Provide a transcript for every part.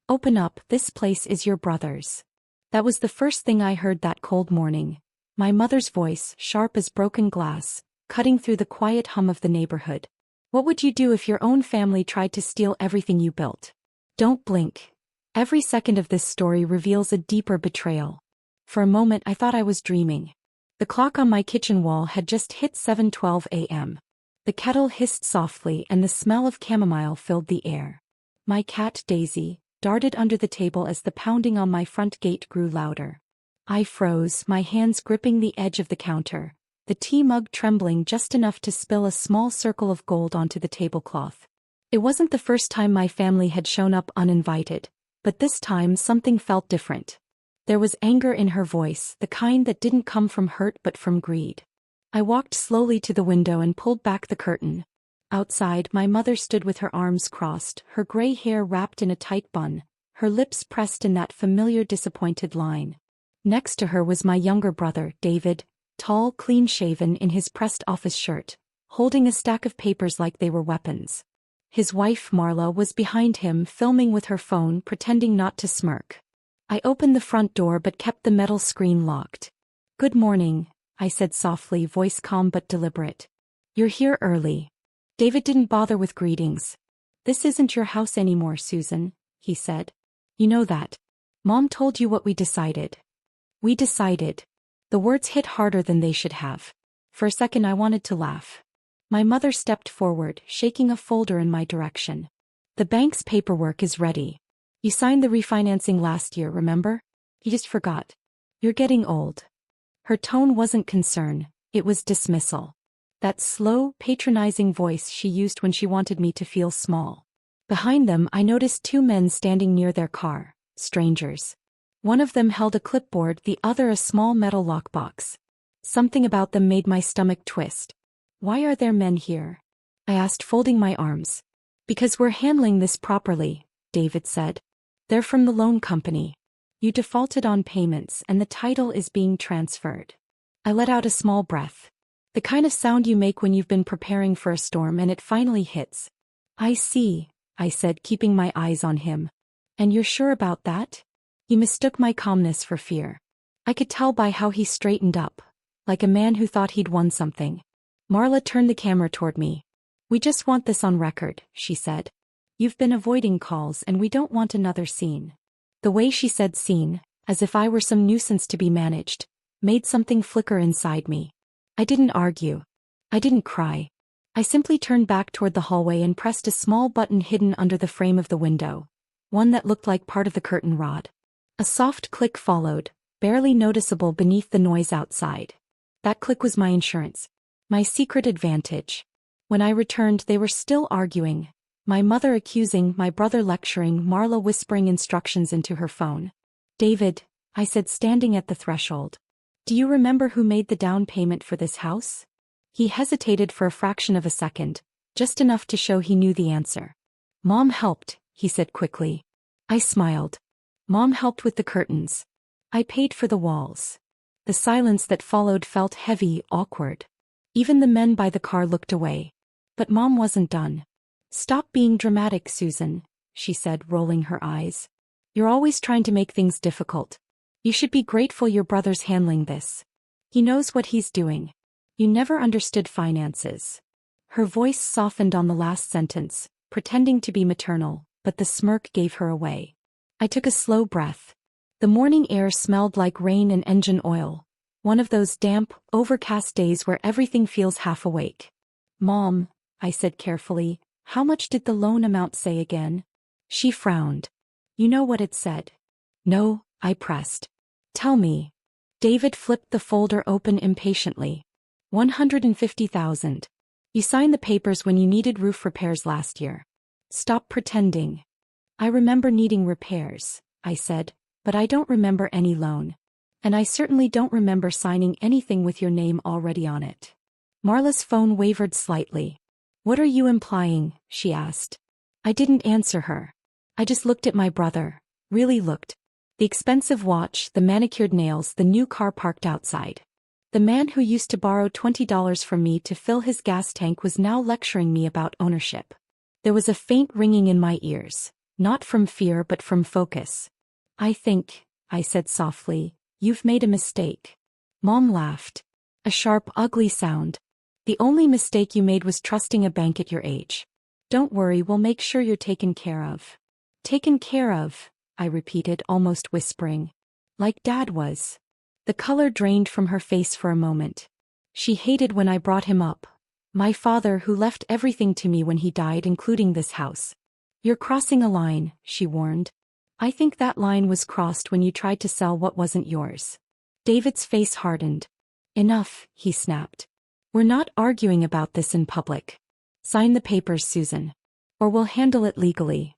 Open up, this place is your brother's. That was the first thing I heard that cold morning. My mother's voice, sharp as broken glass, cutting through the quiet hum of the neighborhood. What would you do if your own family tried to steal everything you built? Don't blink. Every second of this story reveals a deeper betrayal. For a moment I thought I was dreaming. The clock on my kitchen wall had just hit 7:12 a.m. The kettle hissed softly and the smell of chamomile filled the air. My cat, Daisy, darted under the table as the pounding on my front gate grew louder. I froze, my hands gripping the edge of the counter, the tea mug trembling just enough to spill a small circle of gold onto the tablecloth. It wasn't the first time my family had shown up uninvited, but this time something felt different. There was anger in her voice, the kind that didn't come from hurt but from greed. I walked slowly to the window and pulled back the curtain. Outside, my mother stood with her arms crossed, her gray hair wrapped in a tight bun, her lips pressed in that familiar disappointed line. Next to her was my younger brother, David, tall, clean-shaven in his pressed office shirt, holding a stack of papers like they were weapons. His wife, Marla, was behind him, filming with her phone, pretending not to smirk. I opened the front door but kept the metal screen locked. "Good morning," I said softly, voice calm but deliberate. "You're here early." David didn't bother with greetings. "This isn't your house anymore, Susan," he said. "You know that. Mom told you what we decided." "We decided." The words hit harder than they should have. For a second I wanted to laugh. My mother stepped forward, shaking a folder in my direction. "The bank's paperwork is ready. You signed the refinancing last year, remember? You just forgot. You're getting old." Her tone wasn't concern, it was dismissal. That slow, patronizing voice she used when she wanted me to feel small. Behind them I noticed two men standing near their car, strangers. One of them held a clipboard, the other a small metal lockbox. Something about them made my stomach twist. "Why are there men here?" I asked, folding my arms. "Because we're handling this properly," David said. "They're from the loan company. You defaulted on payments and the title is being transferred." I let out a small breath. The kind of sound you make when you've been preparing for a storm and it finally hits. "I see," I said, keeping my eyes on him. "And you're sure about that?" He mistook my calmness for fear. I could tell by how he straightened up, like a man who thought he'd won something. Marla turned the camera toward me. "We just want this on record," she said. "You've been avoiding calls and we don't want another scene." The way she said scene, as if I were some nuisance to be managed, made something flicker inside me. I didn't argue. I didn't cry. I simply turned back toward the hallway and pressed a small button hidden under the frame of the window, one that looked like part of the curtain rod. A soft click followed, barely noticeable beneath the noise outside. That click was my insurance, my secret advantage. When I returned, they were still arguing. My mother accusing, my brother lecturing, Marla whispering instructions into her phone. "David," I said, standing at the threshold. "Do you remember who made the down payment for this house?" He hesitated for a fraction of a second, just enough to show he knew the answer. "Mom helped," he said quickly. I smiled. "Mom helped with the curtains. I paid for the walls." The silence that followed felt heavy, awkward. Even the men by the car looked away. But Mom wasn't done. "Stop being dramatic, Susan," she said, rolling her eyes. "You're always trying to make things difficult. You should be grateful your brother's handling this. He knows what he's doing. You never understood finances." Her voice softened on the last sentence, pretending to be maternal, but the smirk gave her away. I took a slow breath. The morning air smelled like rain and engine oil, one of those damp, overcast days where everything feels half awake. "Mom," I said carefully, "how much did the loan amount say again?" She frowned. "You know what it said?" "No," I pressed. "Tell me." David flipped the folder open impatiently. $150,000. You signed the papers when you needed roof repairs last year. Stop pretending. "I remember needing repairs," I said, "but I don't remember any loan. And I certainly don't remember signing anything with your name already on it." Marla's phone wavered slightly. "What are you implying?" she asked. I didn't answer her. I just looked at my brother, really looked. The expensive watch, the manicured nails, the new car parked outside. The man who used to borrow $20 from me to fill his gas tank was now lecturing me about ownership. There was a faint ringing in my ears, Not from fear but from focus. I said softly, you've made a mistake. Mom laughed. A sharp, ugly sound. The only mistake you made was trusting a bank at your age. Don't worry, we'll make sure you're taken care of. Taken care of, I repeated, almost whispering. Like Dad was. The color drained from her face for a moment. She hated when I brought him up. My father, who left everything to me when he died, including this house. You're crossing a line, she warned. I think that line was crossed when you tried to sell what wasn't yours. David's face hardened. Enough, he snapped. We're not arguing about this in public. Sign the papers, Susan. Or we'll handle it legally.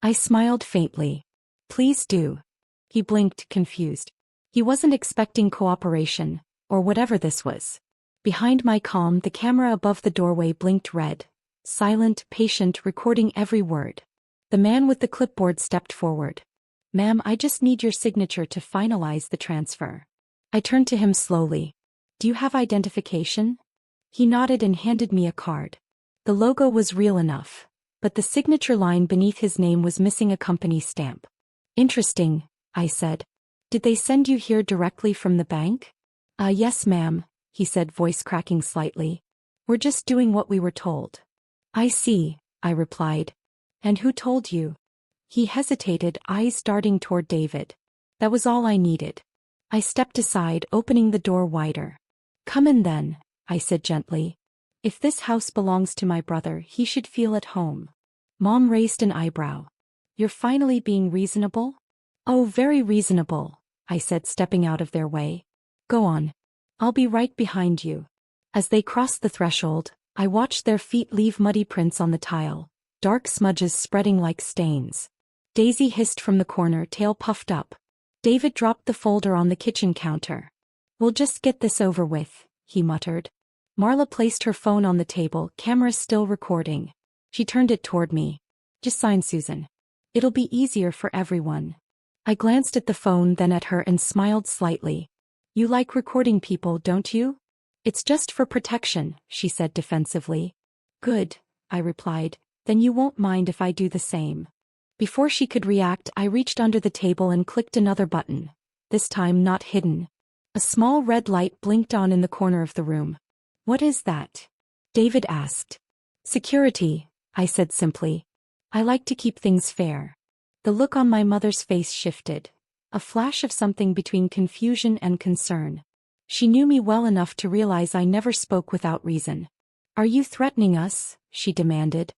I smiled faintly. Please do. He blinked, confused. He wasn't expecting cooperation, or whatever this was. Behind my calm, the camera above the doorway blinked red. Silent, patient, recording every word. The man with the clipboard stepped forward. Ma'am, I just need your signature to finalize the transfer. I turned to him slowly. Do you have identification? He nodded and handed me a card. The logo was real enough, but the signature line beneath his name was missing a company stamp. Interesting, I said. Did they send you here directly from the bank? Yes, ma'am, he said, voice cracking slightly. We're just doing what we were told. I see, I replied. And who told you? He hesitated, eyes darting toward David. That was all I needed. I stepped aside, opening the door wider. Come in then, I said gently. If this house belongs to my brother, he should feel at home. Mom raised an eyebrow. You're finally being reasonable? Oh, very reasonable, I said, stepping out of their way. Go on. I'll be right behind you. As they crossed the threshold, I watched their feet leave muddy prints on the tile, dark smudges spreading like stains. Daisy hissed from the corner, tail puffed up. David dropped the folder on the kitchen counter. We'll just get this over with, he muttered. Marla placed her phone on the table, camera still recording. She turned it toward me. Just sign, Susan. It'll be easier for everyone. I glanced at the phone, then at her, and smiled slightly. You like recording people, don't you? It's just for protection, she said defensively. Good, I replied. Then you won't mind if I do the same. Before she could react, I reached under the table and clicked another button, this time not hidden. A small red light blinked on in the corner of the room. What is that? David asked. Security, I said simply. I like to keep things fair. The look on my mother's face shifted, a flash of something between confusion and concern. She knew me well enough to realize I never spoke without reason. Are you threatening us? She demanded.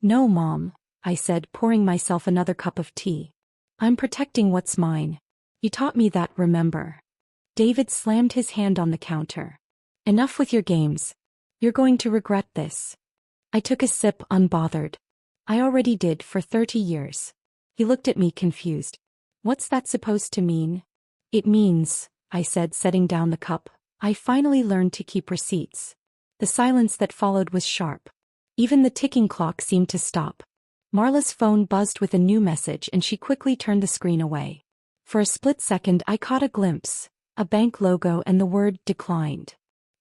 No, Mom, I said, pouring myself another cup of tea. I'm protecting what's mine. You taught me that, remember? David slammed his hand on the counter. Enough with your games. You're going to regret this. I took a sip, unbothered. I already did for 30 years. He looked at me confused. What's that supposed to mean? It means, I said, setting down the cup, I finally learned to keep receipts. The silence that followed was sharp. Even the ticking clock seemed to stop. Marla's phone buzzed with a new message and she quickly turned the screen away. For a split second I caught a glimpse, a bank logo and the word declined.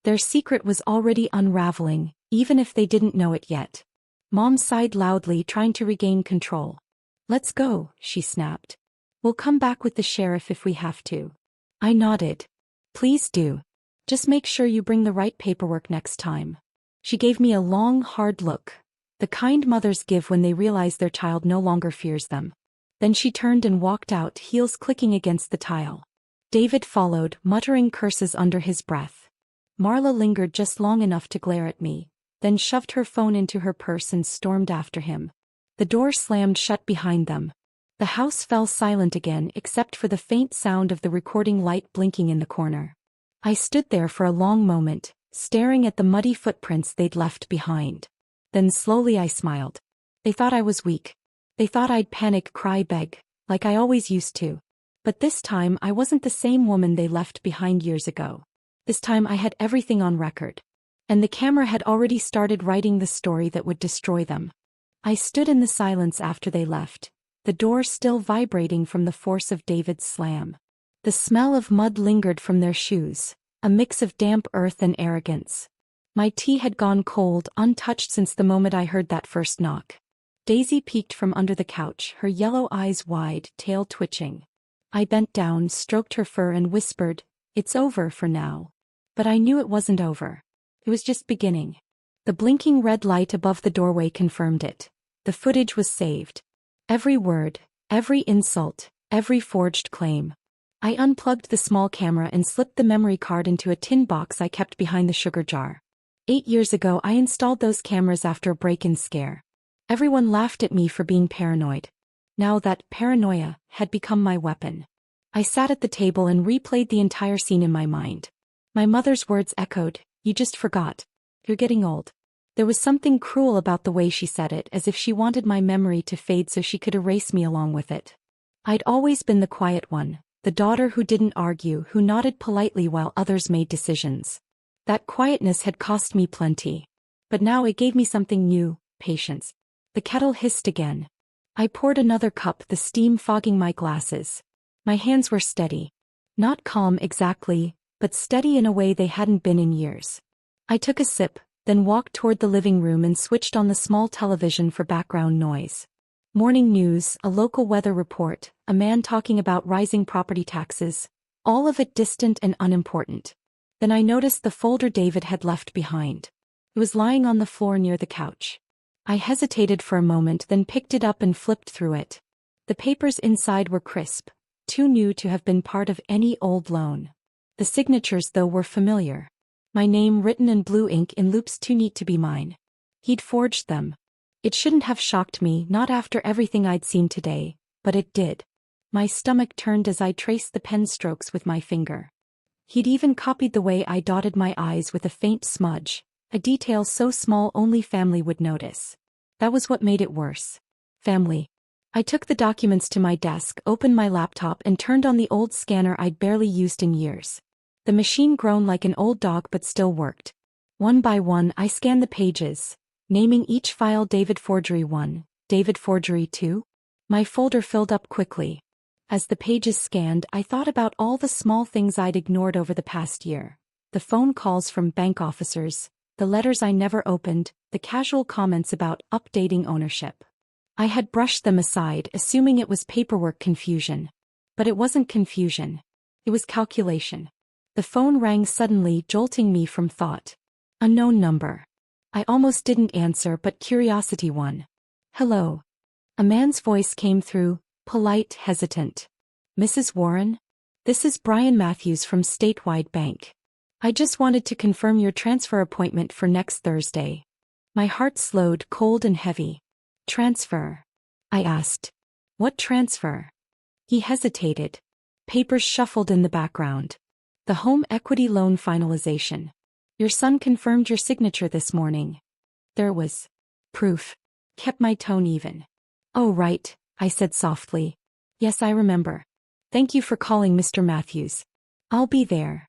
Their secret was already unraveling, even if they didn't know it yet. Mom sighed loudly, trying to regain control. Let's go, she snapped. We'll come back with the sheriff if we have to. I nodded. Please do. Just make sure you bring the right paperwork next time. She gave me a long, hard look, the kind mothers give when they realize their child no longer fears them. Then she turned and walked out, heels clicking against the tile. David followed, muttering curses under his breath. Marla lingered just long enough to glare at me, then shoved her phone into her purse and stormed after him. The door slammed shut behind them. The house fell silent again except for the faint sound of the recording light blinking in the corner. I stood there for a long moment, staring at the muddy footprints they'd left behind. Then slowly I smiled. They thought I was weak. They thought I'd panic, cry, beg, like I always used to. But this time I wasn't the same woman they left behind years ago. This time I had everything on record. And the camera had already started writing the story that would destroy them. I stood in the silence after they left, the door still vibrating from the force of David's slam. The smell of mud lingered from their shoes, a mix of damp earth and arrogance. My tea had gone cold, untouched since the moment I heard that first knock. Daisy peeked from under the couch, her yellow eyes wide, tail twitching. I bent down, stroked her fur and whispered, "It's over for now." But I knew it wasn't over. It was just beginning. The blinking red light above the doorway confirmed it. The footage was saved. Every word, every insult, every forged claim. I unplugged the small camera and slipped the memory card into a tin box I kept behind the sugar jar. 8 years ago I installed those cameras after a break-in scare. Everyone laughed at me for being paranoid. Now that paranoia had become my weapon. I sat at the table and replayed the entire scene in my mind. My mother's words echoed, "You just forgot. You're getting old." There was something cruel about the way she said it, as if she wanted my memory to fade so she could erase me along with it. I'd always been the quiet one, the daughter who didn't argue, who nodded politely while others made decisions. That quietness had cost me plenty. But now it gave me something new, patience. The kettle hissed again. I poured another cup, the steam fogging my glasses. My hands were steady. Not calm exactly, but steady in a way they hadn't been in years. I took a sip, then walked toward the living room and switched on the small television for background noise. Morning news, a local weather report, a man talking about rising property taxes, all of it distant and unimportant. Then I noticed the folder David had left behind. It was lying on the floor near the couch. I hesitated for a moment, then picked it up and flipped through it. The papers inside were crisp, too new to have been part of any old loan. The signatures, though, were familiar. My name written in blue ink in loops too neat to be mine. He'd forged them. It shouldn't have shocked me, not after everything I'd seen today, but it did. My stomach turned as I traced the pen strokes with my finger. He'd even copied the way I dotted my I's with a faint smudge, a detail so small only family would notice. That was what made it worse. Family. I took the documents to my desk, opened my laptop and turned on the old scanner I'd barely used in years. The machine groaned like an old dog but still worked. One by one I scanned the pages, naming each file David Forgery 1, David Forgery 2. My folder filled up quickly. As the pages scanned, I thought about all the small things I'd ignored over the past year. The phone calls from bank officers, the letters I never opened, the casual comments about updating ownership. I had brushed them aside, assuming it was paperwork confusion. But it wasn't confusion. It was calculation. The phone rang suddenly, jolting me from thought. Unknown number. I almost didn't answer, but curiosity won. "Hello." A man's voice came through, polite, hesitant. "Mrs. Warren? This is Brian Matthews from Statewide Bank. I just wanted to confirm your transfer appointment for next Thursday." My heart slowed, cold and heavy. "Transfer?" I asked. "What transfer?" He hesitated. Papers shuffled in the background. "The home equity loan finalization. Your son confirmed your signature this morning." There was proof. Kept my tone even. "Oh, right," I said softly. "Yes, I remember. Thank you for calling, Mr. Matthews. I'll be there."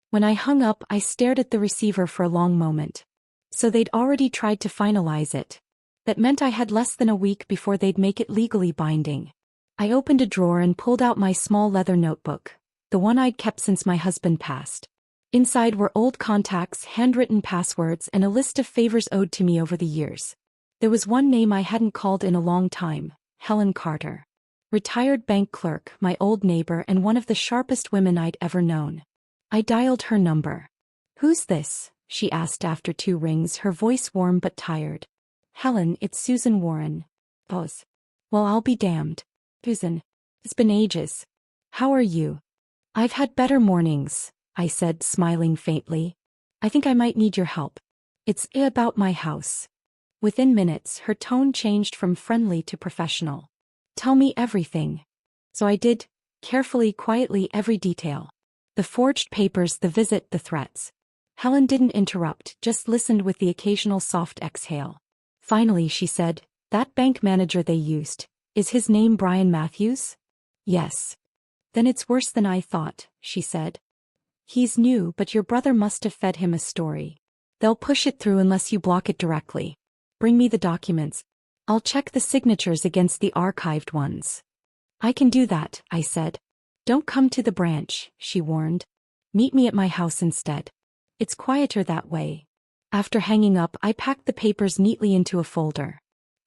When I hung up, I stared at the receiver for a long moment. So they'd already tried to finalize it. That meant I had less than a week before they'd make it legally binding. I opened a drawer and pulled out my small leather notebook, the one I'd kept since my husband passed. Inside were old contacts, handwritten passwords, and a list of favors owed to me over the years. There was one name I hadn't called in a long time, Helen Carter. Retired bank clerk, my old neighbor and one of the sharpest women I'd ever known. I dialed her number. "Who's this?" she asked after 2 rings, her voice warm but tired. "Helen, it's Susan Warren." Pause. "Well, I'll be damned. Susan. It's been ages. How are you?" "I've had better mornings," I said, smiling faintly. "I think I might need your help. It's about my house." Within minutes, her tone changed from friendly to professional. "Tell me everything." So I did, carefully, quietly, every detail. The forged papers, the visit, the threats. Helen didn't interrupt, just listened with the occasional soft exhale. Finally she said, "That bank manager they used, is his name Brian Matthews?" "Yes." "Then it's worse than I thought," she said. "He's new, but your brother must have fed him a story. They'll push it through unless you block it directly. Bring me the documents. I'll check the signatures against the archived ones." "I can do that," I said. "Don't come to the branch," she warned. "Meet me at my house instead. It's quieter that way." After hanging up, I packed the papers neatly into a folder.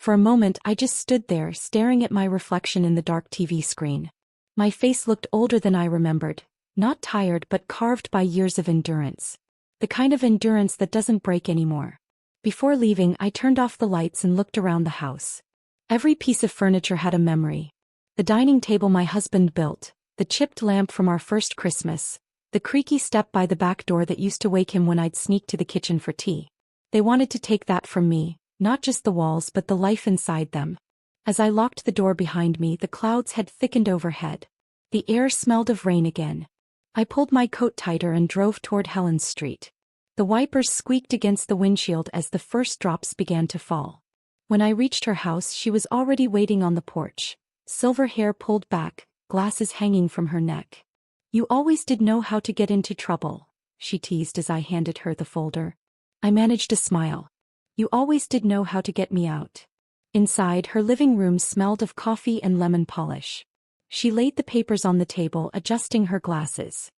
For a moment I just stood there staring at my reflection in the dark TV screen. My face looked older than I remembered, not tired but carved by years of endurance. The kind of endurance that doesn't break anymore. Before leaving, I turned off the lights and looked around the house. Every piece of furniture had a memory. The dining table my husband built, the chipped lamp from our first Christmas, the creaky step by the back door that used to wake him when I'd sneak to the kitchen for tea. They wanted to take that from me, not just the walls but the life inside them. As I locked the door behind me, the clouds had thickened overhead. The air smelled of rain again. I pulled my coat tighter and drove toward Helen's Street. The wipers squeaked against the windshield as the first drops began to fall. When I reached her house, she was already waiting on the porch, silver hair pulled back, glasses hanging from her neck. "You always did know how to get into trouble," she teased as I handed her the folder. I managed a smile. "You always did know how to get me out." Inside, her living room smelled of coffee and lemon polish. She laid the papers on the table, adjusting her glasses.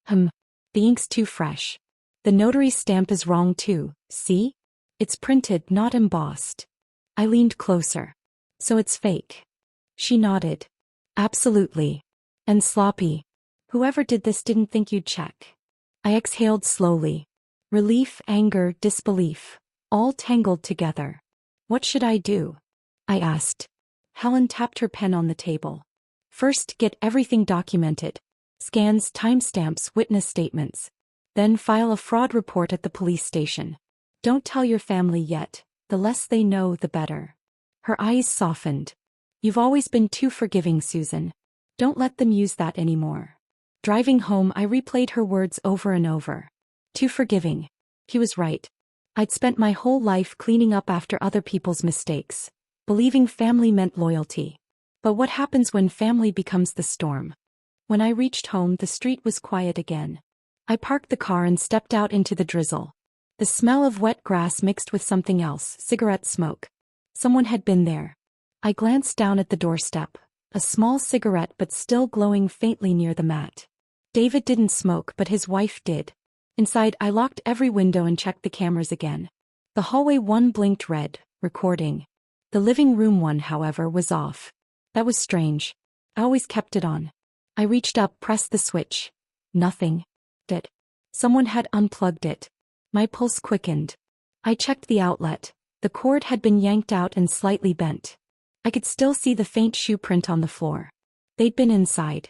The ink's too fresh. The notary's stamp is wrong too, see? It's printed, not embossed." I leaned closer. "So it's fake?" She nodded. "Absolutely. And sloppy. Whoever did this didn't think you'd check." I exhaled slowly. Relief, anger, disbelief, all tangled together. "What should I do?" I asked. Helen tapped her pen on the table. "First, get everything documented. Scans, timestamps, witness statements. Then file a fraud report at the police station. Don't tell your family yet, the less they know the better." Her eyes softened. "You've always been too forgiving, Susan. Don't let them use that anymore." Driving home, I replayed her words over and over. Too forgiving. He was right. I'd spent my whole life cleaning up after other people's mistakes, believing family meant loyalty. But what happens when family becomes the storm? When I reached home, the street was quiet again. I parked the car and stepped out into the drizzle. The smell of wet grass mixed with something else, cigarette smoke. Someone had been there. I glanced down at the doorstep, a small cigarette but still glowing faintly near the mat. David didn't smoke, but his wife did. Inside, I locked every window and checked the cameras again. The hallway one blinked red, recording. The living room one, however, was off. That was strange. I always kept it on. I reached up, pressed the switch. Nothing. Someone had unplugged it. My pulse quickened. I checked the outlet. The cord had been yanked out and slightly bent. I could still see the faint shoe print on the floor. They'd been inside.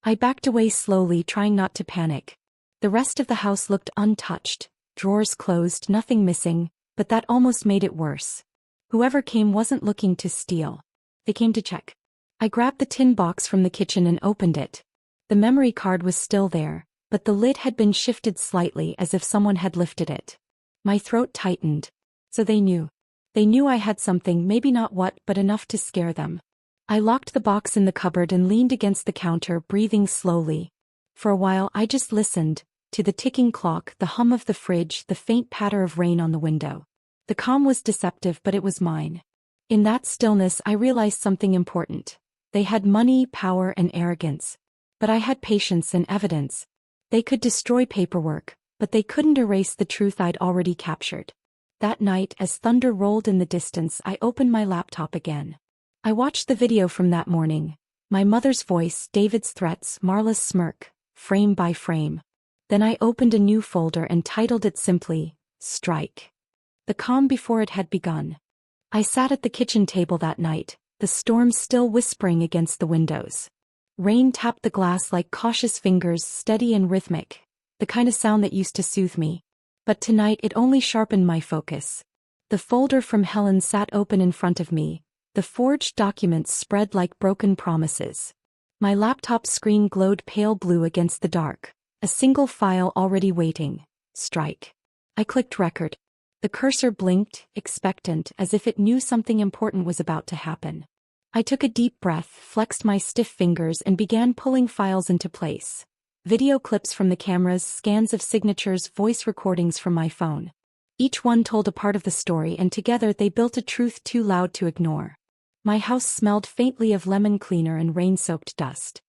I backed away slowly, trying not to panic. The rest of the house looked untouched. Drawers closed, nothing missing, but that almost made it worse. Whoever came wasn't looking to steal. They came to check. I grabbed the tin box from the kitchen and opened it. The memory card was still there, but the lid had been shifted slightly as if someone had lifted it. My throat tightened. So they knew. They knew I had something, maybe not what, but enough to scare them. I locked the box in the cupboard and leaned against the counter, breathing slowly. For a while I just listened, to the ticking clock, the hum of the fridge, the faint patter of rain on the window. The calm was deceptive, but it was mine. In that stillness I realized something important. They had money, power, and arrogance. But I had patience and evidence. They could destroy paperwork, but they couldn't erase the truth I'd already captured. That night, as thunder rolled in the distance, I opened my laptop again. I watched the video from that morning. My mother's voice, David's threats, Marla's smirk, frame by frame. Then I opened a new folder and titled it simply, Strike. The calm before it had begun. I sat at the kitchen table that night, the storm still whispering against the windows. Rain tapped the glass like cautious fingers, steady and rhythmic, the kind of sound that used to soothe me. But tonight it only sharpened my focus. The folder from Helen sat open in front of me, the forged documents spread like broken promises. My laptop screen glowed pale blue against the dark, a single file already waiting, strike. I clicked record. The cursor blinked, expectant, as if it knew something important was about to happen. I took a deep breath, flexed my stiff fingers and began pulling files into place. Video clips from the cameras, scans of signatures, voice recordings from my phone. Each one told a part of the story, and together they built a truth too loud to ignore. My house smelled faintly of lemon cleaner and rain-soaked dust.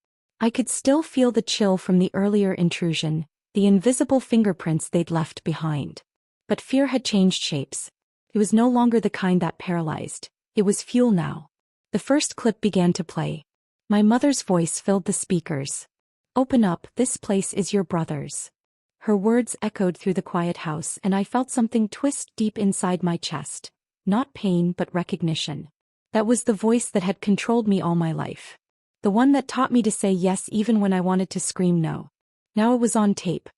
I could still feel the chill from the earlier intrusion, the invisible fingerprints they'd left behind. But fear had changed shapes. It was no longer the kind that paralyzed. It was fuel now. The first clip began to play. My mother's voice filled the speakers. "Open up, this place is your brother's." Her words echoed through the quiet house and I felt something twist deep inside my chest. Not pain but recognition. That was the voice that had controlled me all my life. The one that taught me to say yes even when I wanted to scream no. Now it was on tape.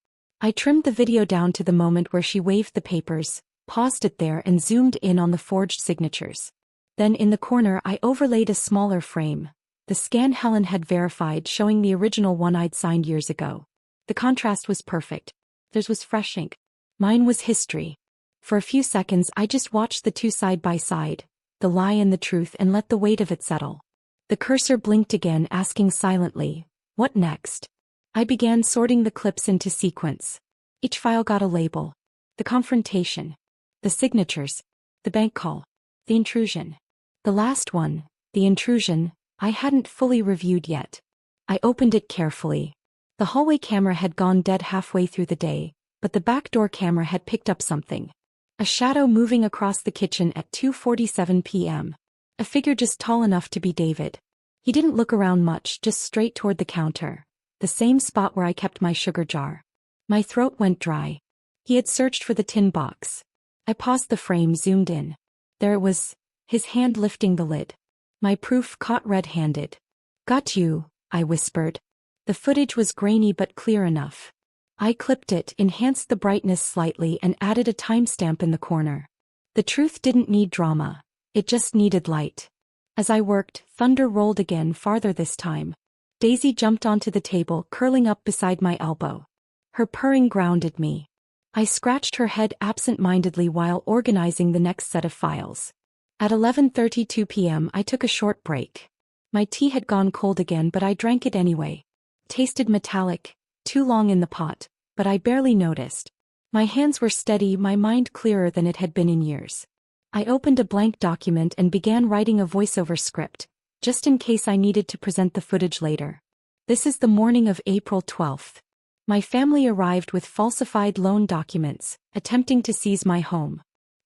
I trimmed the video down to the moment where she waved the papers, paused it there and zoomed in on the forged signatures. Then in the corner I overlaid a smaller frame. The scan Helen had verified showing the original one I'd signed years ago. The contrast was perfect. Theirs was fresh ink. Mine was history. For a few seconds I just watched the two side by side, the lie and the truth, and let the weight of it settle. The cursor blinked again, asking silently, "What next?" I began sorting the clips into sequence. Each file got a label. The confrontation. The signatures. The bank call. The intrusion. The last one, the intrusion, I hadn't fully reviewed yet. I opened it carefully. The hallway camera had gone dead halfway through the day, but the backdoor camera had picked up something. A shadow moving across the kitchen at 2:47 p.m. A figure just tall enough to be David. He didn't look around much, just straight toward the counter. The same spot where I kept my sugar jar. My throat went dry. He had searched for the tin box. I paused the frame, zoomed in. There it was, his hand lifting the lid. My proof caught red-handed. "Got you," I whispered. The footage was grainy but clear enough. I clipped it, enhanced the brightness slightly and added a timestamp in the corner. The truth didn't need drama. It just needed light. As I worked, thunder rolled again, farther this time. Daisy jumped onto the table, curling up beside my elbow. Her purring grounded me. I scratched her head absent-mindedly while organizing the next set of files. At 11:32 p.m. I took a short break. My tea had gone cold again but I drank it anyway. Tasted metallic, too long in the pot, but I barely noticed. My hands were steady, my mind clearer than it had been in years. I opened a blank document and began writing a voiceover script, just in case I needed to present the footage later. This is the morning of April 12th. My family arrived with falsified loan documents, attempting to seize my home.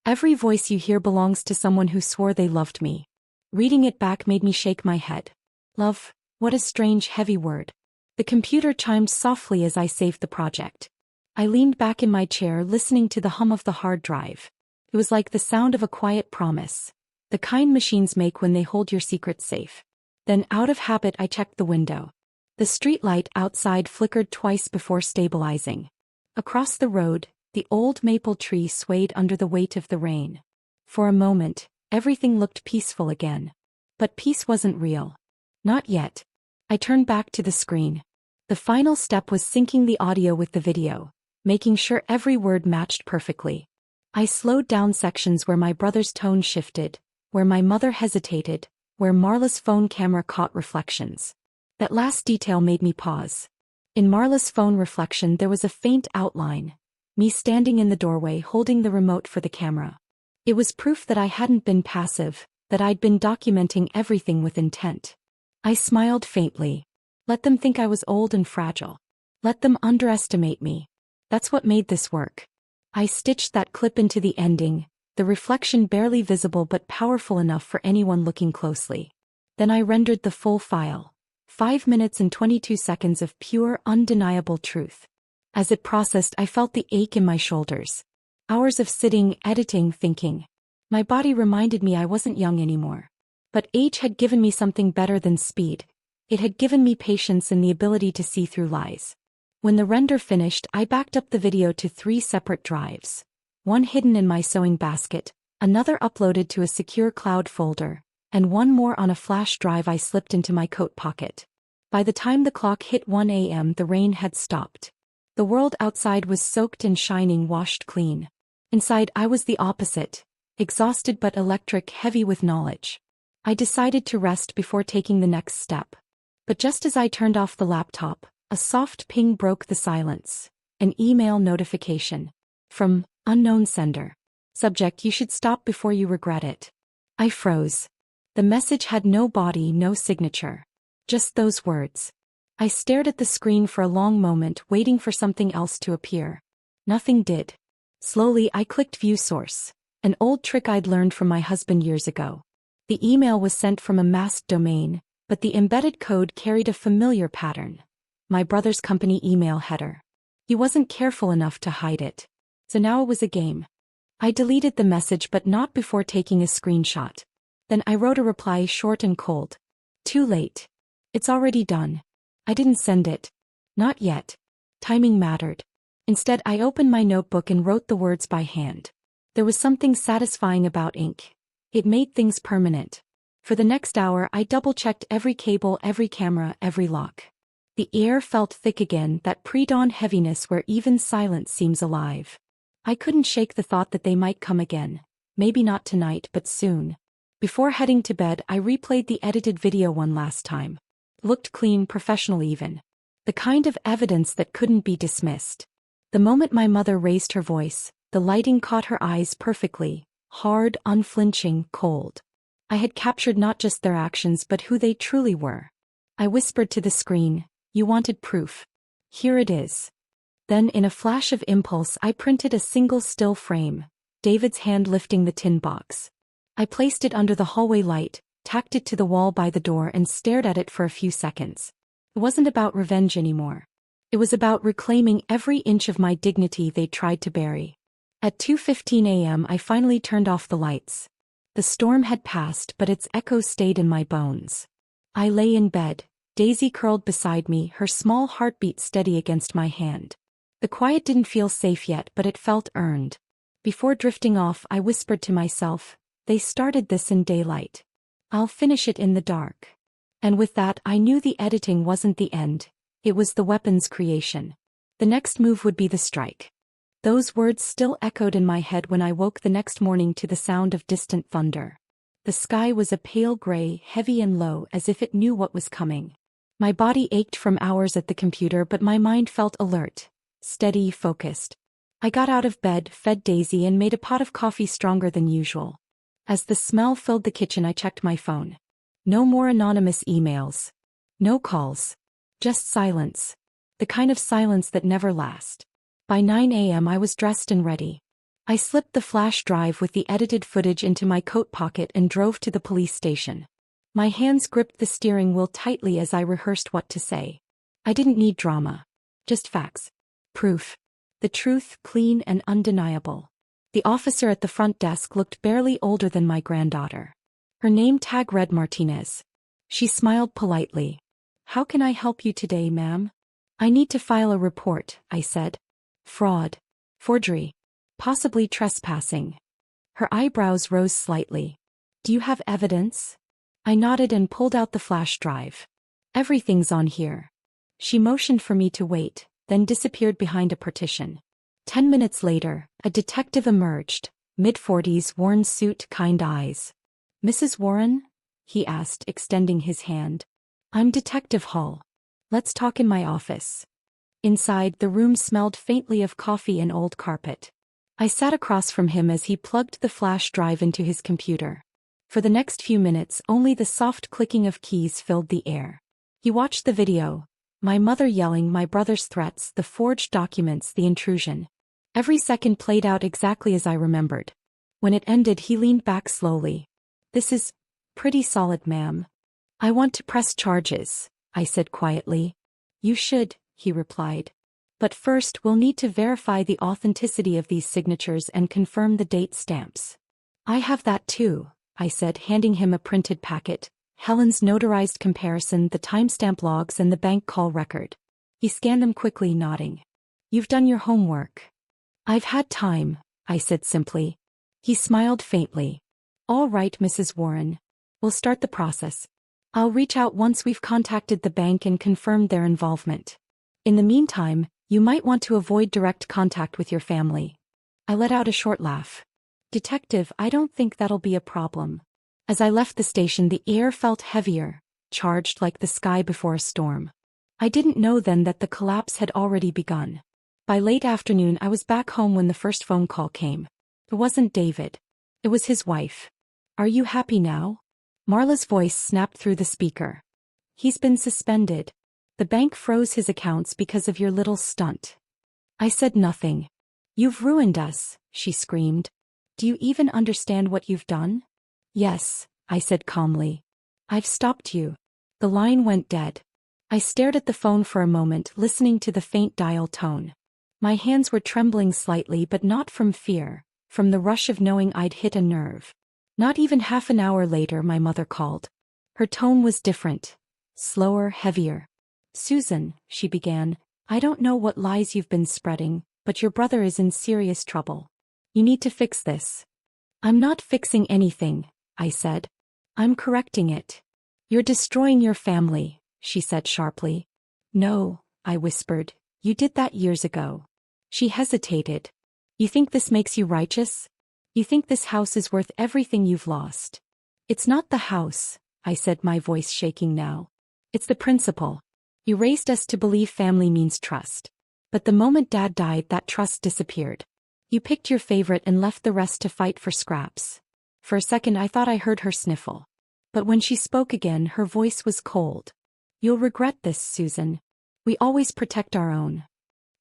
Every voice you hear belongs to someone who swore they loved me. Reading it back made me shake my head. Love, what a strange, heavy word. The computer chimed softly as I saved the project. I leaned back in my chair, listening to the hum of the hard drive. It was like the sound of a quiet promise, the kind machines make when they hold your secrets safe. Then, out of habit, I checked the window. The street light outside flickered twice before stabilizing. Across the road, the old maple tree swayed under the weight of the rain. For a moment, everything looked peaceful again. But peace wasn't real. Not yet. I turned back to the screen. The final step was syncing the audio with the video, making sure every word matched perfectly. I slowed down sections where my brother's tone shifted, where my mother hesitated, where Marla's phone camera caught reflections. That last detail made me pause. In Marla's phone reflection there was a faint outline, me standing in the doorway holding the remote for the camera. It was proof that I hadn't been passive, that I'd been documenting everything with intent. I smiled faintly. Let them think I was old and fragile. Let them underestimate me. That's what made this work. I stitched that clip into the ending, the reflection barely visible but powerful enough for anyone looking closely. Then I rendered the full file. 5 minutes and 22 seconds of pure, undeniable truth. As it processed, I felt the ache in my shoulders. Hours of sitting, editing, thinking. My body reminded me I wasn't young anymore. But age had given me something better than speed. It had given me patience and the ability to see through lies. When the render finished, I backed up the video to 3 separate drives. One hidden in my sewing basket, another uploaded to a secure cloud folder, and one more on a flash drive I slipped into my coat pocket. By the time the clock hit 1 a.m., the rain had stopped. The world outside was soaked and shining, washed clean. Inside, I was the opposite, exhausted but electric, heavy with knowledge. I decided to rest before taking the next step. But just as I turned off the laptop, a soft ping broke the silence. An email notification. From unknown sender. Subject: you should stop before you regret it. I froze. The message had no body, no signature. Just those words. I stared at the screen for a long moment, waiting for something else to appear. Nothing did. Slowly I clicked view source. An old trick I'd learned from my husband years ago. The email was sent from a masked domain, but the embedded code carried a familiar pattern. My brother's company email header. He wasn't careful enough to hide it. So now it was a game. I deleted the message but not before taking a screenshot. Then I wrote a reply short and cold. Too late. It's already done. I didn't send it. Not yet. Timing mattered. Instead, I opened my notebook and wrote the words by hand. There was something satisfying about ink. It made things permanent. For the next hour, I double-checked every cable, every camera, every lock. The air felt thick again, that pre-dawn heaviness where even silence seems alive. I couldn't shake the thought that they might come again. Maybe not tonight, but soon. Before heading to bed, I replayed the edited video one last time. Looked clean, professional even. The kind of evidence that couldn't be dismissed. The moment my mother raised her voice, the lighting caught her eyes perfectly. Hard, unflinching, cold. I had captured not just their actions but who they truly were. I whispered to the screen, "You wanted proof. Here it is." Then in a flash of impulse I printed a single still frame, David's hand lifting the tin box. I placed it under the hallway light, tacked it to the wall by the door and stared at it for a few seconds. It wasn't about revenge anymore. It was about reclaiming every inch of my dignity they tried to bury. At 2:15 a.m. I finally turned off the lights. The storm had passed but its echoes stayed in my bones. I lay in bed, Daisy curled beside me, her small heartbeat steady against my hand. The quiet didn't feel safe yet but it felt earned. Before drifting off I whispered to myself, they started this in daylight. I'll finish it in the dark. And with that I knew the editing wasn't the end, it was the weapon's creation. The next move would be the strike. Those words still echoed in my head when I woke the next morning to the sound of distant thunder. The sky was a pale gray, heavy and low, as if it knew what was coming. My body ached from hours at the computer but my mind felt alert, steady, focused. I got out of bed, fed Daisy and made a pot of coffee stronger than usual. As the smell filled the kitchen I checked my phone. No more anonymous emails. No calls. Just silence. The kind of silence that never lasts. By 9 a.m. I was dressed and ready. I slipped the flash drive with the edited footage into my coat pocket and drove to the police station. My hands gripped the steering wheel tightly as I rehearsed what to say. I didn't need drama. Just facts. Proof. The truth, clean and undeniable. The officer at the front desk looked barely older than my granddaughter. Her name tag read Martinez. She smiled politely. "How can I help you today, ma'am?" "I need to file a report," I said. "Fraud. Forgery. Possibly trespassing." Her eyebrows rose slightly. "Do you have evidence?" I nodded and pulled out the flash drive. "Everything's on here." She motioned for me to wait, then disappeared behind a partition. 10 minutes later, a detective emerged, mid-40s, worn suit, kind eyes. "Mrs. Warren?" he asked, extending his hand. "I'm Detective Hall. Let's talk in my office." Inside, the room smelled faintly of coffee and old carpet. I sat across from him as he plugged the flash drive into his computer. For the next few minutes, only the soft clicking of keys filled the air. He watched the video. My mother yelling, my brother's threats, the forged documents, the intrusion. Every second played out exactly as I remembered. When it ended, he leaned back slowly. "This is pretty solid, ma'am." "I want to press charges," I said quietly. "You should," he replied. "But first we'll need to verify the authenticity of these signatures and confirm the date stamps." "I have that too," I said, handing him a printed packet, Helen's notarized comparison, the timestamp logs and the bank call record. He scanned them quickly, nodding. "You've done your homework." "I've had time," I said simply. He smiled faintly. "All right, Mrs. Warren. We'll start the process. I'll reach out once we've contacted the bank and confirmed their involvement. In the meantime, you might want to avoid direct contact with your family." I let out a short laugh. "Detective, I don't think that'll be a problem." As I left the station, the air felt heavier, charged like the sky before a storm. I didn't know then that the collapse had already begun. By late afternoon, I was back home when the first phone call came. It wasn't David. It was his wife. "Are you happy now?" Marla's voice snapped through the speaker. "He's been suspended. The bank froze his accounts because of your little stunt." I said nothing. "You've ruined us," she screamed. "Do you even understand what you've done?" "Yes," I said calmly. I've stopped you. The line went dead. I stared at the phone for a moment, listening to the faint dial tone. My hands were trembling slightly, but not from fear, from the rush of knowing I'd hit a nerve. Not even half an hour later, my mother called. Her tone was different. Slower, heavier. Susan, she began, I don't know what lies you've been spreading, but your brother is in serious trouble. You need to fix this. I'm not fixing anything, I said. I'm correcting it. You're destroying your family, she said sharply. No, I whispered, you did that years ago. She hesitated. You think this makes you righteous? You think this house is worth everything you've lost? It's not the house, I said, my voice shaking now. It's the principle. You raised us to believe family means trust. But the moment Dad died, that trust disappeared. You picked your favorite and left the rest to fight for scraps. For a second I thought I heard her sniffle. But when she spoke again, her voice was cold. You'll regret this, Susan. We always protect our own.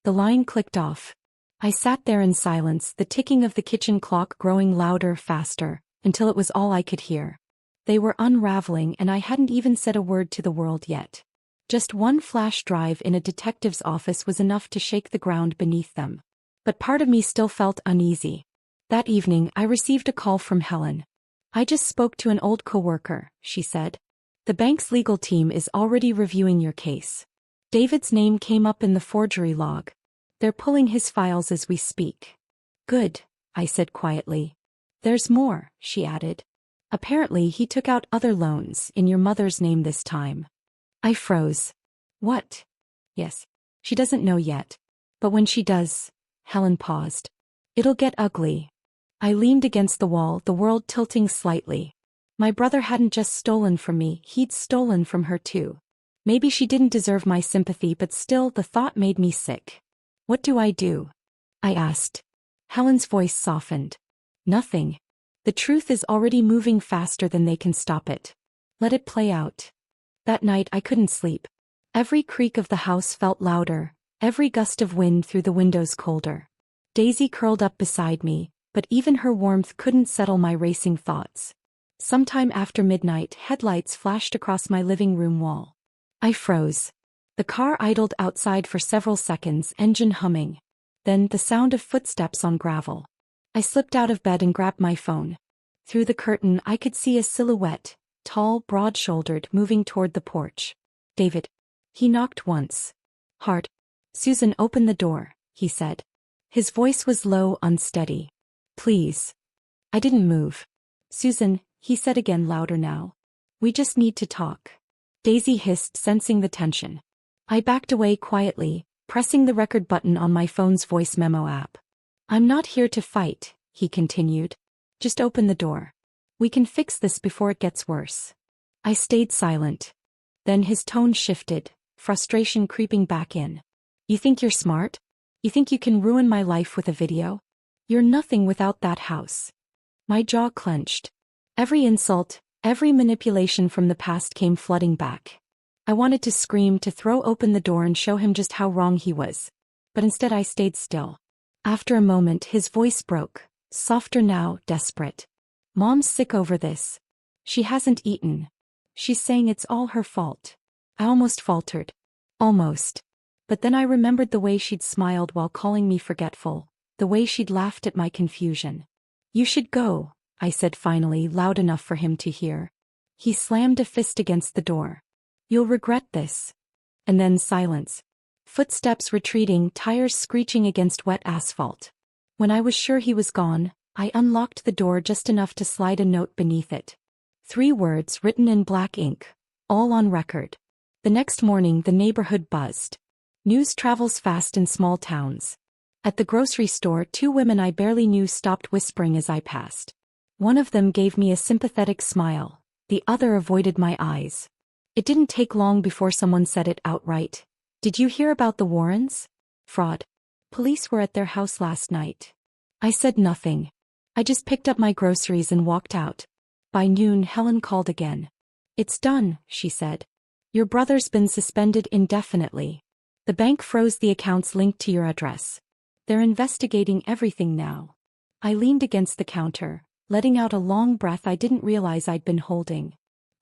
The line clicked off. I sat there in silence, the ticking of the kitchen clock growing louder, faster, until it was all I could hear. They were unraveling, and I hadn't even said a word to the world yet. Just one flash drive in a detective's office was enough to shake the ground beneath them. But part of me still felt uneasy. That evening, I received a call from Helen. I just spoke to an old coworker, she said. The bank's legal team is already reviewing your case. David's name came up in the forgery log. They're pulling his files as we speak. Good, I said quietly. There's more, she added. Apparently he took out other loans in your mother's name this time. I froze. What? Yes. She doesn't know yet. But when she does, Helen paused. It'll get ugly. I leaned against the wall, the world tilting slightly. My brother hadn't just stolen from me, he'd stolen from her too. Maybe she didn't deserve my sympathy, but still the thought made me sick. What do I do? I asked. Helen's voice softened. Nothing. The truth is already moving faster than they can stop it. Let it play out. That night I couldn't sleep. Every creak of the house felt louder, every gust of wind through the windows colder. Daisy curled up beside me, but even her warmth couldn't settle my racing thoughts. Sometime after midnight, headlights flashed across my living room wall. I froze. The car idled outside for several seconds, engine humming. Then the sound of footsteps on gravel. I slipped out of bed and grabbed my phone. Through the curtain I could see a silhouette, tall, broad-shouldered, moving toward the porch. David. He knocked once. Hard. Susan, open the door, he said. His voice was low, unsteady. Please. I didn't move. Susan, he said again, louder now. We just need to talk. Daisy hissed, sensing the tension. I backed away quietly, pressing the record button on my phone's voice memo app. I'm not here to fight, he continued. Just open the door. We can fix this before it gets worse. I stayed silent. Then his tone shifted, frustration creeping back in. You think you're smart? You think you can ruin my life with a video? You're nothing without that house. My jaw clenched. Every insult, every manipulation from the past came flooding back. I wanted to scream, to throw open the door and show him just how wrong he was. But instead I stayed still. After a moment his voice broke, softer now, desperate. Mom's sick over this. She hasn't eaten. She's saying it's all her fault. I almost faltered. Almost. But then I remembered the way she'd smiled while calling me forgetful, the way she'd laughed at my confusion. You should go, I said finally, loud enough for him to hear. He slammed a fist against the door. You'll regret this. And then silence. Footsteps retreating, tires screeching against wet asphalt. When I was sure he was gone, I unlocked the door just enough to slide a note beneath it. 3 words written in black ink, all on record. The next morning the neighborhood buzzed. News travels fast in small towns. At the grocery store 2 women I barely knew stopped whispering as I passed. One of them gave me a sympathetic smile, the other avoided my eyes. It didn't take long before someone said it outright. Did you hear about the Warrens? Fraud. Police were at their house last night. I said nothing. I just picked up my groceries and walked out. By noon Helen called again. It's done, she said. Your brother's been suspended indefinitely. The bank froze the accounts linked to your address. They're investigating everything now. I leaned against the counter, letting out a long breath I didn't realize I'd been holding.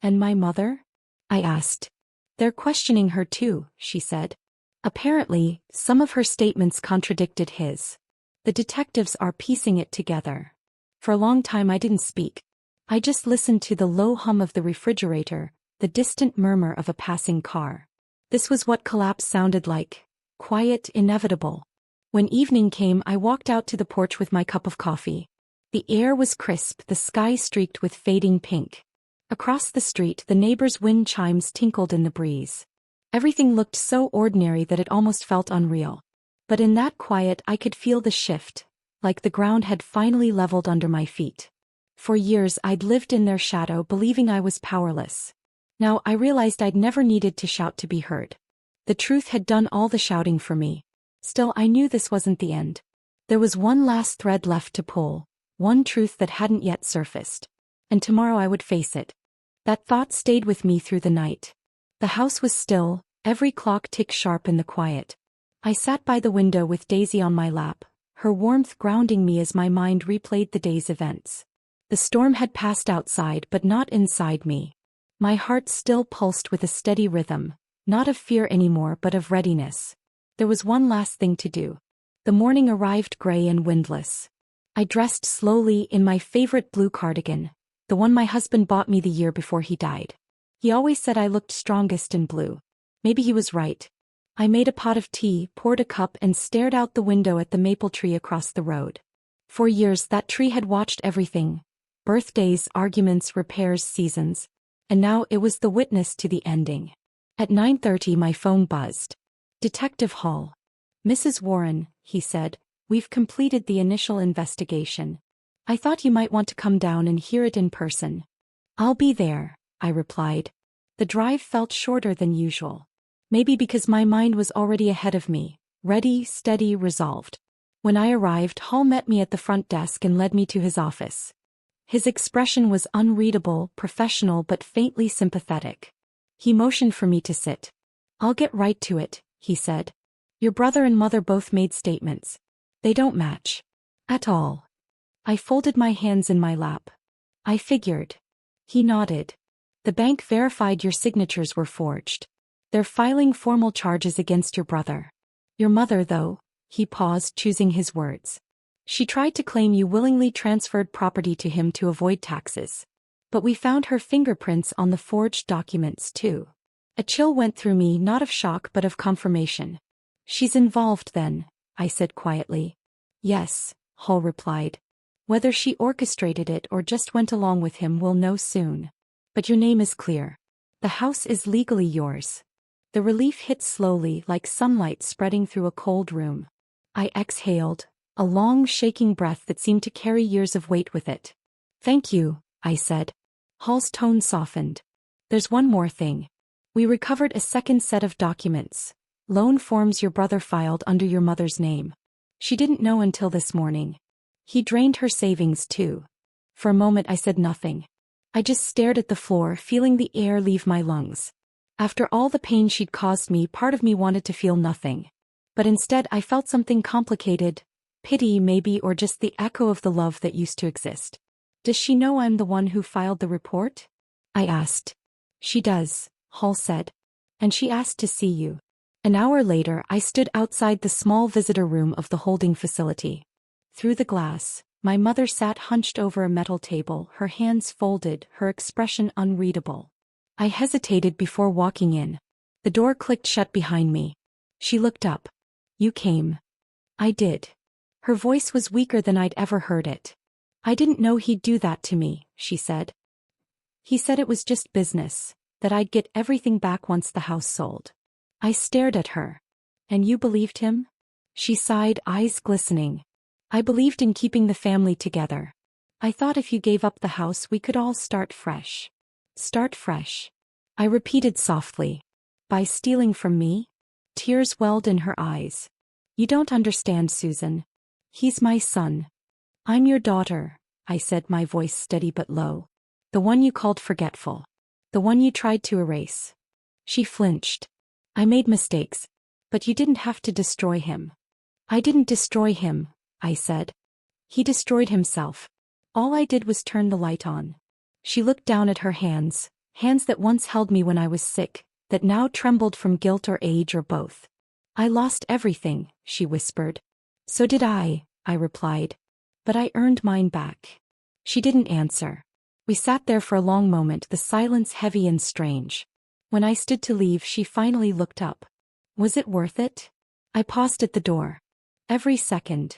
"And my mother?" I asked. "They're questioning her too," she said. Apparently, some of her statements contradicted his. The detectives are piecing it together. For a long time I didn't speak. I just listened to the low hum of the refrigerator, the distant murmur of a passing car. This was what collapse sounded like. Quiet, inevitable. When evening came, I walked out to the porch with my cup of coffee. The air was crisp, the sky streaked with fading pink. Across the street, the neighbors' wind chimes tinkled in the breeze. Everything looked so ordinary that it almost felt unreal. But in that quiet I could feel the shift, like the ground had finally leveled under my feet. For years I'd lived in their shadow, believing I was powerless. Now I realized I'd never needed to shout to be heard. The truth had done all the shouting for me. Still, I knew this wasn't the end. There was one last thread left to pull, one truth that hadn't yet surfaced. And tomorrow I would face it. That thought stayed with me through the night. The house was still, every clock ticked sharp in the quiet. I sat by the window with Daisy on my lap, her warmth grounding me as my mind replayed the day's events. The storm had passed outside but not inside me. My heart still pulsed with a steady rhythm, not of fear anymore but of readiness. There was one last thing to do. The morning arrived gray and windless. I dressed slowly in my favorite blue cardigan, the one my husband bought me the year before he died. He always said I looked strongest in blue. Maybe he was right. I made a pot of tea, poured a cup, and stared out the window at the maple tree across the road. For years that tree had watched everything. Birthdays, arguments, repairs, seasons. And now it was the witness to the ending. At 9:30 my phone buzzed. "Detective Hall." "Mrs. Warren," he said, "we've completed the initial investigation. I thought you might want to come down and hear it in person." "I'll be there," I replied. The drive felt shorter than usual. Maybe because my mind was already ahead of me, ready, steady, resolved. When I arrived, Hall met me at the front desk and led me to his office. His expression was unreadable, professional but faintly sympathetic. He motioned for me to sit. "I'll get right to it," he said. "Your brother and mother both made statements. They don't match. At all." I folded my hands in my lap. "I figured." He nodded. "The bank verified your signatures were forged. They're filing formal charges against your brother. Your mother, though," he paused, choosing his words. "She tried to claim you willingly transferred property to him to avoid taxes. But we found her fingerprints on the forged documents too." A chill went through me, not of shock but of confirmation. "She's involved then," I said quietly. "Yes," Hall replied. "Whether she orchestrated it or just went along with him we'll know soon. But your name is clear. The house is legally yours." The relief hit slowly, like sunlight spreading through a cold room. I exhaled, a long, shaking breath that seemed to carry years of weight with it. "Thank you," I said. Hall's tone softened. "There's one more thing. We recovered a second set of documents. Loan forms your brother filed under your mother's name. She didn't know until this morning. He drained her savings too." For a moment I said nothing. I just stared at the floor, feeling the air leave my lungs. After all the pain she'd caused me, part of me wanted to feel nothing. But instead I felt something complicated. Pity maybe, or just the echo of the love that used to exist. "Does she know I'm the one who filed the report?" I asked. "She does," Hall said. "And she asked to see you." An hour later I stood outside the small visitor room of the holding facility. Through the glass, my mother sat hunched over a metal table, her hands folded, her expression unreadable. I hesitated before walking in. The door clicked shut behind me. She looked up. "You came." I did. Her voice was weaker than I'd ever heard it. "I didn't know he'd do that to me," she said. "He said it was just business, that I'd get everything back once the house sold." I stared at her. "And you believed him?" She sighed, eyes glistening. "I believed in keeping the family together. I thought if you gave up the house we could all start fresh." "Start fresh," I repeated softly. "By stealing from me?" Tears welled in her eyes. "You don't understand, Susan. He's my son." "I'm your daughter," I said, my voice steady but low. "The one you called forgetful. The one you tried to erase." She flinched. "I made mistakes. But you didn't have to destroy him." "I didn't destroy him," I said. "He destroyed himself." All I did was turn the light on. She looked down at her hands, hands that once held me when I was sick, that now trembled from guilt or age or both. I lost everything, she whispered. So did I replied. But I earned mine back. She didn't answer. We sat there for a long moment, the silence heavy and strange. When I stood to leave, she finally looked up. Was it worth it? I paused at the door. Every second.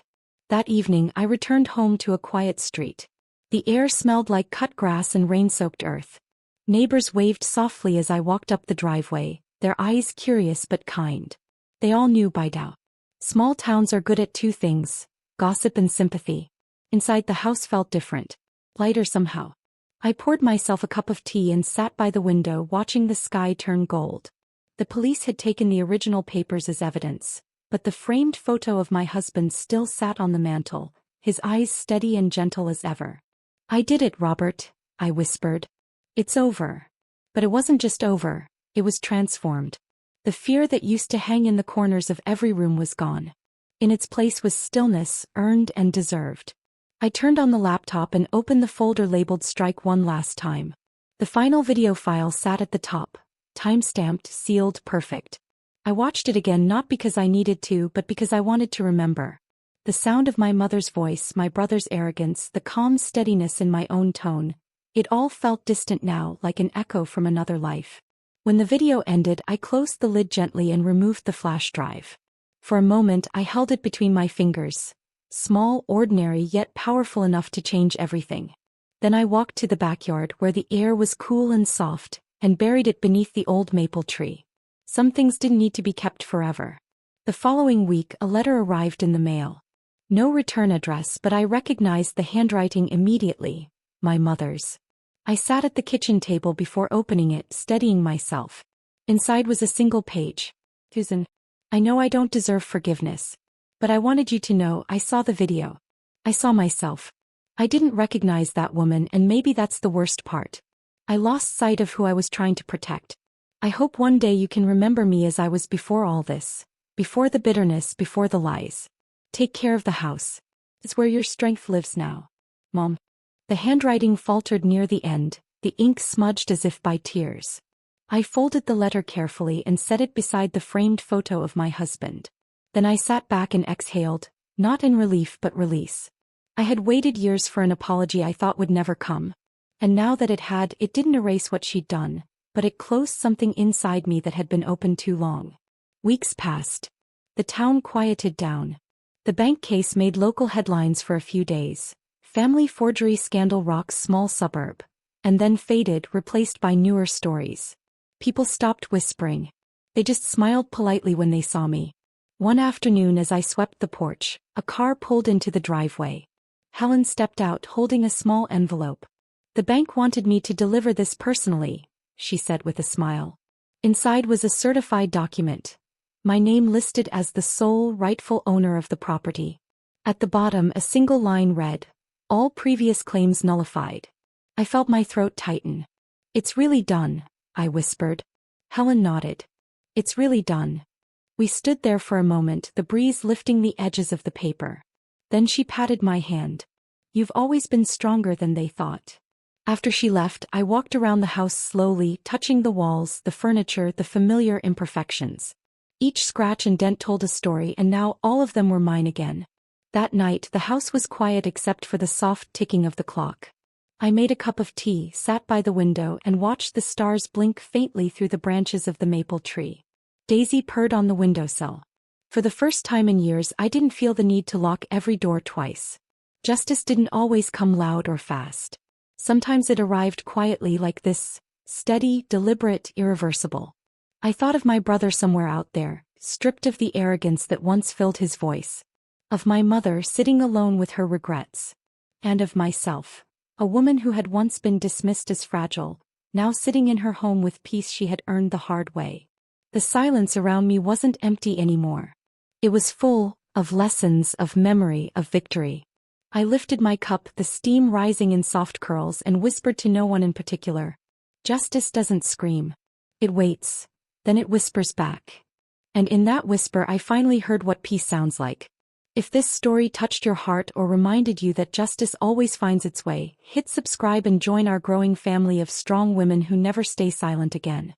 That evening I returned home to a quiet street. The air smelled like cut grass and rain-soaked earth. Neighbors waved softly as I walked up the driveway, their eyes curious but kind. They all knew by now. Small towns are good at two things: gossip and sympathy. Inside the house felt different. Lighter somehow. I poured myself a cup of tea and sat by the window watching the sky turn gold. The police had taken the original papers as evidence, but the framed photo of my husband still sat on the mantel, his eyes steady and gentle as ever. I did it, Robert, I whispered. It's over. But it wasn't just over, it was transformed. The fear that used to hang in the corners of every room was gone. In its place was stillness, earned and deserved. I turned on the laptop and opened the folder labeled Strike one last time. The final video file sat at the top, time-stamped, sealed, perfect. I watched it again not because I needed to but because I wanted to remember. The sound of my mother's voice, my brother's arrogance, the calm steadiness in my own tone. It all felt distant now, like an echo from another life. When the video ended, I closed the lid gently and removed the flash drive. For a moment I held it between my fingers. Small, ordinary, yet powerful enough to change everything. Then I walked to the backyard where the air was cool and soft, and buried it beneath the old maple tree. Some things didn't need to be kept forever. The following week a letter arrived in the mail. No return address, but I recognized the handwriting immediately. My mother's. I sat at the kitchen table before opening it, steadying myself. Inside was a single page. Susan, I know I don't deserve forgiveness. But I wanted you to know I saw the video. I saw myself. I didn't recognize that woman, and maybe that's the worst part. I lost sight of who I was trying to protect. I hope one day you can remember me as I was before all this. Before the bitterness, before the lies. Take care of the house. It's where your strength lives now. Mom. The handwriting faltered near the end, the ink smudged as if by tears. I folded the letter carefully and set it beside the framed photo of my husband. Then I sat back and exhaled, not in relief but release. I had waited years for an apology I thought would never come. And now that it had, it didn't erase what she'd done, but it closed something inside me that had been open too long. Weeks passed. The town quieted down. The bank case made local headlines for a few days. Family forgery scandal rocks small suburb. And then faded, replaced by newer stories. People stopped whispering. They just smiled politely when they saw me. One afternoon as I swept the porch, a car pulled into the driveway. Helen stepped out holding a small envelope. The bank wanted me to deliver this personally, she said with a smile. Inside was a certified document. My name listed as the sole rightful owner of the property. At the bottom a single line read, "All previous claims nullified." I felt my throat tighten. "It's really done," I whispered. Helen nodded. "It's really done." We stood there for a moment, the breeze lifting the edges of the paper. Then she patted my hand. "You've always been stronger than they thought." After she left, I walked around the house slowly, touching the walls, the furniture, the familiar imperfections. Each scratch and dent told a story, and now all of them were mine again. That night the house was quiet except for the soft ticking of the clock. I made a cup of tea, sat by the window and watched the stars blink faintly through the branches of the maple tree. Daisy purred on the windowsill. For the first time in years I didn't feel the need to lock every door twice. Justice didn't always come loud or fast. Sometimes it arrived quietly like this, steady, deliberate, irreversible. I thought of my brother somewhere out there, stripped of the arrogance that once filled his voice. Of my mother sitting alone with her regrets. And of myself, a woman who had once been dismissed as fragile, now sitting in her home with peace she had earned the hard way. The silence around me wasn't empty anymore. It was full of lessons, of memory, of victory. I lifted my cup, the steam rising in soft curls, and whispered to no one in particular. Justice doesn't scream. It waits. Then it whispers back. And in that whisper I finally heard what peace sounds like. If this story touched your heart or reminded you that justice always finds its way, hit subscribe and join our growing family of strong women who never stay silent again.